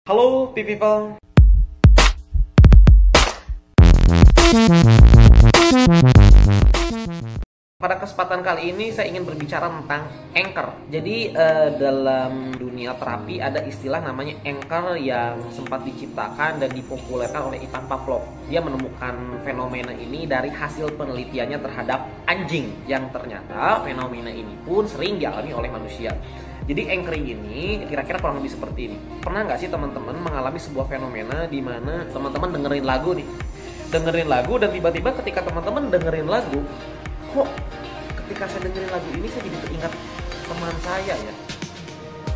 Halo people. Pada kesempatan kali ini saya ingin berbicara tentang anchor. Jadi dalam dunia terapi ada istilah namanya anchor yang sempat diciptakan dan dipopulerkan oleh Ivan Pavlov. Dia menemukan fenomena ini dari hasil penelitiannya terhadap anjing, yang ternyata fenomena ini pun sering dialami oleh manusia. Jadi anchoring ini kira-kira kurang lebih seperti ini. Pernah nggak sih teman-teman mengalami sebuah fenomena di mana teman-teman dengerin lagu nih, dan tiba-tiba ketika teman-teman dengerin lagu, kok ketika saya dengerin lagu ini saya jadi teringat teman saya ya,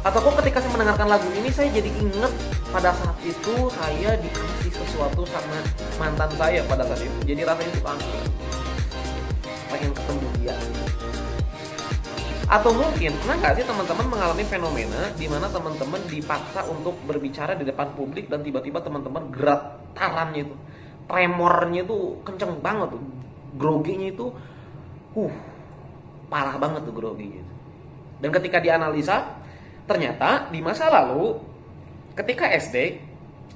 atau kok ketika saya mendengarkan lagu ini saya jadi inget pada saat itu saya dikasih sesuatu sama mantan saya pada saat itu. Jadi rasanya itu pengen ketemu dia. Atau mungkin pernah nggak sih teman-teman mengalami fenomena di mana teman-teman dipaksa untuk berbicara di depan publik dan tiba-tiba teman-teman geratarannya itu, tremornya itu kenceng banget tuh, groginya itu parah banget tuh grogi gitu. Dan ketika dianalisa, ternyata di masa lalu ketika SD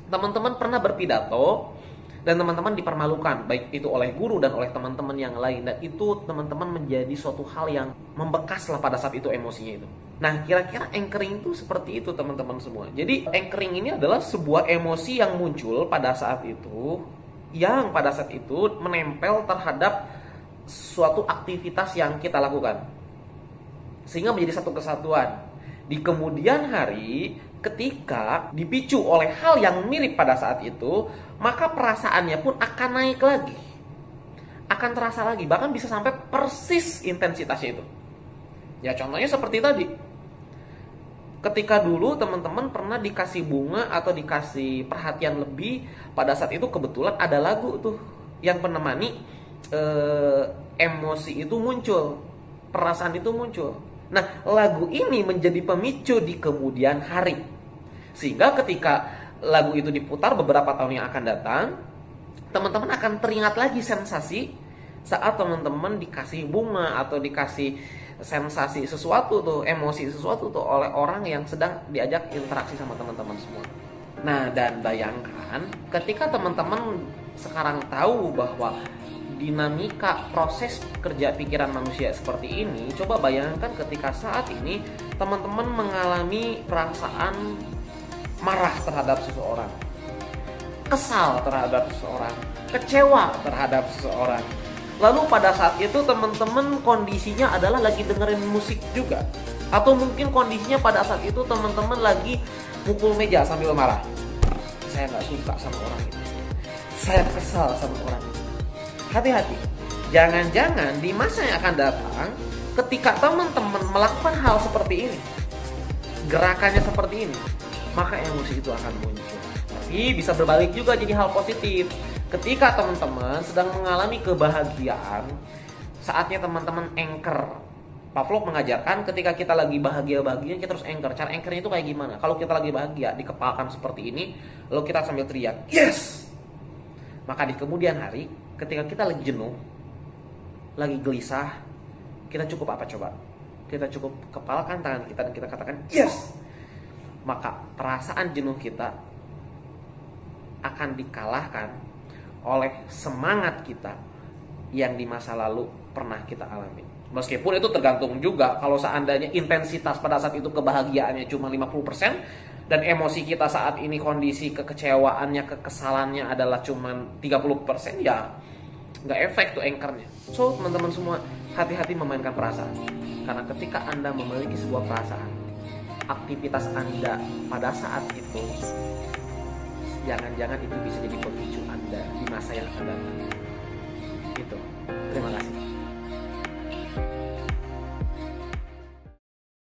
teman-teman pernah berpidato dan teman-teman dipermalukan, baik itu oleh guru dan oleh teman-teman yang lain, dan itu teman-teman menjadi suatu hal yang membekas lah pada saat itu emosinya itu. Nah, kira-kira anchoring itu seperti itu teman-teman semua. Jadi anchoring ini adalah sebuah emosi yang muncul pada saat itu, yang pada saat itu menempel terhadap suatu aktivitas yang kita lakukan, sehingga menjadi satu kesatuan. Di kemudian hari, ketika dipicu oleh hal yang mirip pada saat itu, maka perasaannya pun akan naik lagi, akan terasa lagi, bahkan bisa sampai persis intensitasnya itu. Ya contohnya seperti tadi, ketika dulu teman-teman pernah dikasih bunga atau dikasih perhatian lebih, pada saat itu kebetulan ada lagu tuh yang menemani emosi itu muncul, perasaan itu muncul. Nah, lagu ini menjadi pemicu di kemudian hari, sehingga ketika lagu itu diputar beberapa tahun yang akan datang, teman-teman akan teringat lagi sensasi saat teman-teman dikasih bunga atau dikasih sensasi sesuatu tuh, emosi sesuatu tuh oleh orang yang sedang diajak interaksi sama teman-teman semua. Nah, dan bayangkan ketika teman-teman sekarang tahu bahwa dinamika proses kerja pikiran manusia seperti ini, coba bayangkan ketika saat ini teman-teman mengalami perasaan marah terhadap seseorang, kesal terhadap seseorang, kecewa terhadap seseorang. Lalu pada saat itu teman-teman kondisinya adalah lagi dengerin musik juga, atau mungkin kondisinya pada saat itu teman-teman lagi mukul meja sambil marah. Saya nggak suka sama orang ini, saya kesal sama orang ini. Hati-hati, jangan-jangan di masa yang akan datang ketika teman-teman melakukan hal seperti ini, gerakannya seperti ini, maka emosi itu akan muncul. Tapi bisa berbalik juga jadi hal positif. Ketika teman-teman sedang mengalami kebahagiaan, saatnya teman-teman anchor. Pavlov mengajarkan ketika kita lagi bahagia-bahagia, kita harus anchor. Cara anchornya itu kayak gimana? Kalau kita lagi bahagia, dikepalkan seperti ini, lalu kita sambil teriak, yes! Maka di kemudian hari, ketika kita lagi jenuh, lagi gelisah, kita cukup apa coba? Kita cukup kepalkan tangan kita dan kita katakan yes. Maka perasaan jenuh kita akan dikalahkan oleh semangat kita yang di masa lalu pernah kita alami. Meskipun itu tergantung juga, kalau seandainya intensitas pada saat itu kebahagiaannya cuma 50%, dan emosi kita saat ini kondisi kekecewaannya, kekesalannya adalah cuma 30%, ya nggak efek tuh anchornya. So teman-teman semua, hati-hati memainkan perasaan, karena ketika Anda memiliki sebuah perasaan, aktivitas Anda pada saat itu, jangan-jangan itu bisa jadi pemicu Anda di masa yang akan datang. Gitu.